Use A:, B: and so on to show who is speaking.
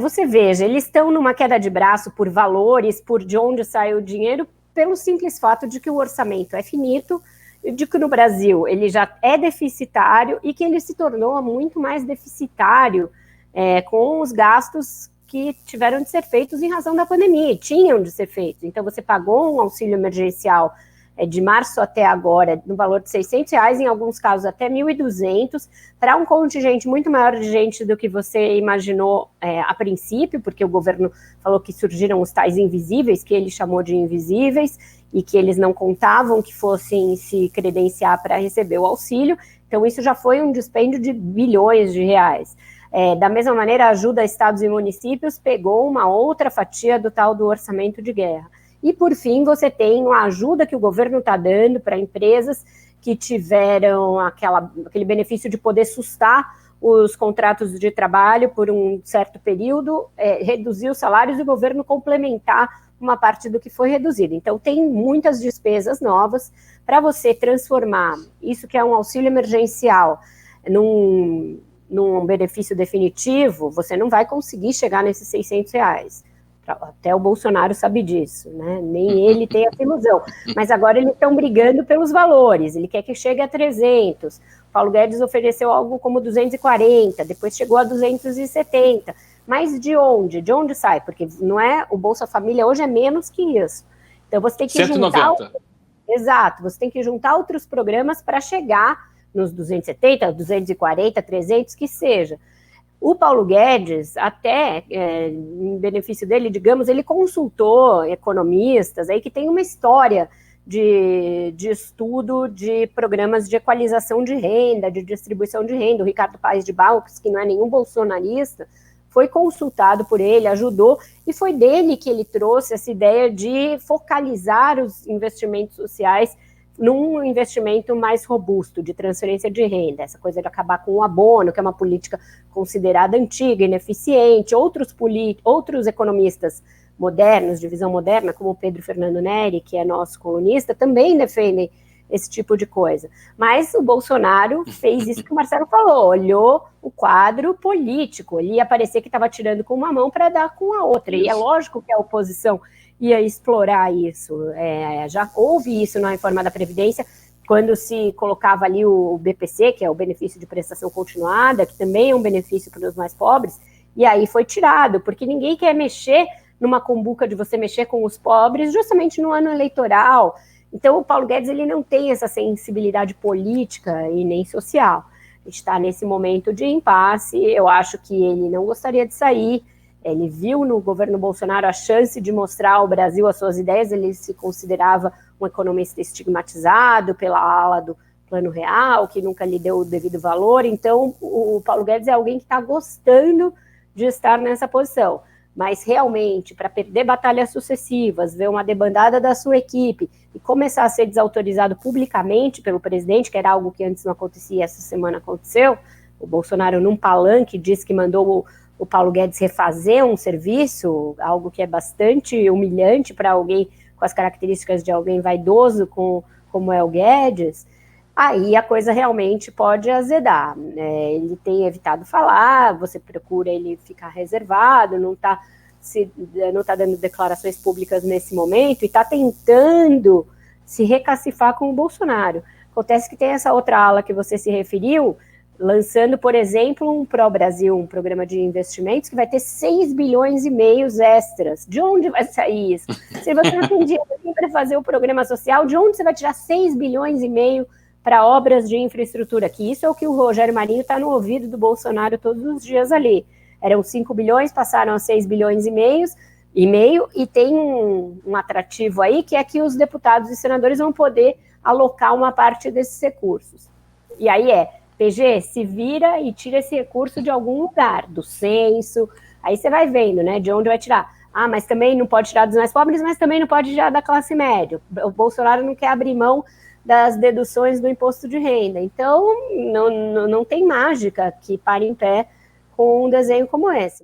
A: Você veja, eles estão numa queda de braço por valores, por de onde sai o dinheiro, pelo simples fato de que o orçamento é finito, de que no Brasil ele já é deficitário e que ele se tornou muito mais deficitário com os gastos que tiveram de ser feitos em razão da pandemia, e tinham de ser feitos. Então, você pagou um auxílio emergencial de março até agora, no valor de R$600, em alguns casos até 1.200, para um contingente muito maior de gente do que você imaginou a princípio, porque o governo falou que surgiram os tais invisíveis, que ele chamou de invisíveis, e que eles não contavam que fossem se credenciar para receber o auxílio. Então, isso já foi um dispêndio de bilhões de reais. Da mesma maneira, a ajuda a estados e municípios pegou uma outra fatia do tal do orçamento de guerra. E, por fim, você tem a ajuda que o governo está dando para empresas que tiveram aquele benefício de poder sustar os contratos de trabalho por um certo período, reduzir os salários e o governo complementar uma parte do que foi reduzido. Então, tem muitas despesas novas para você transformar isso que é um auxílio emergencial num benefício definitivo. Você não vai conseguir chegar nesses R$600. Até o Bolsonaro sabe disso, né? Nem ele tem essa ilusão. Mas agora eles estão brigando pelos valores, ele quer que chegue a 300. Paulo Guedes ofereceu algo como 240, depois chegou a 270. Mas de onde? De onde sai? Porque não é, o Bolsa Família hoje é menos que isso. Então você tem que
B: 190.
A: juntar... Exato, você tem que juntar outros programas para chegar nos 270, 240, 300, que seja. O Paulo Guedes, até em benefício dele, digamos, ele consultou economistas aí que tem uma história de estudo de programas de equalização de renda, de distribuição de renda. O Ricardo Paes de Barros, que não é nenhum bolsonarista, foi consultado por ele, ajudou, e foi dele que ele trouxe essa ideia de focalizar os investimentos sociais num investimento mais robusto, de transferência de renda, essa coisa de acabar com o abono, que é uma política considerada antiga, ineficiente. Outros economistas modernos, de visão moderna, como o Pedro Fernando Neri, que é nosso colunista, também defendem esse tipo de coisa. Mas o Bolsonaro fez isso que o Marcelo falou, olhou o quadro político, ele ia parecer que estava tirando com uma mão para dar com a outra, e é lógico que a oposição ia explorar isso. Já houve isso na reforma da Previdência, quando se colocava ali o BPC, que é o benefício de prestação continuada, que também é um benefício para os mais pobres, e aí foi tirado, porque ninguém quer mexer numa cumbuca de você mexer com os pobres, justamente no ano eleitoral. Então, o Paulo Guedes ele não tem essa sensibilidade política e nem social. A gente está nesse momento de impasse, eu acho que ele não gostaria de sair. Ele viu no governo Bolsonaro a chance de mostrar ao Brasil as suas ideias, ele se considerava um economista estigmatizado pela ala do Plano Real, que nunca lhe deu o devido valor. Então, o Paulo Guedes é alguém que está gostando de estar nessa posição. Mas, realmente, para perder batalhas sucessivas, ver uma debandada da sua equipe e começar a ser desautorizado publicamente pelo presidente, que era algo que antes não acontecia, essa semana aconteceu, o Bolsonaro, num palanque, disse que mandou o Paulo Guedes refazer um serviço, algo que é bastante humilhante para alguém com as características de alguém vaidoso como é o Guedes. Aí a coisa realmente pode azedar. Ele tem evitado falar, você procura ele ficar reservado, não está dando declarações públicas nesse momento e está tentando se recacifar com o Bolsonaro. Acontece que tem essa outra ala que você se referiu, lançando, por exemplo, um Pró-Brasil, um programa de investimentos que vai ter 6 bilhões e meio extras. De onde vai sair isso? Se você não tem dinheiro para fazer o programa social, de onde você vai tirar 6 bilhões e meio para obras de infraestrutura? Que isso é o que o Rogério Marinho está no ouvido do Bolsonaro todos os dias ali. Eram 5 bilhões, passaram a 6 bilhões e meio, e tem um atrativo aí, que é que os deputados e senadores vão poder alocar uma parte desses recursos. E aí PG, se vira e tira esse recurso de algum lugar, do censo, aí você vai vendo, né, de onde vai tirar. Mas também não pode tirar dos mais pobres, mas também não pode tirar da classe média. O Bolsonaro não quer abrir mão das deduções do imposto de renda. Então, não tem mágica que pare em pé com um desenho como esse.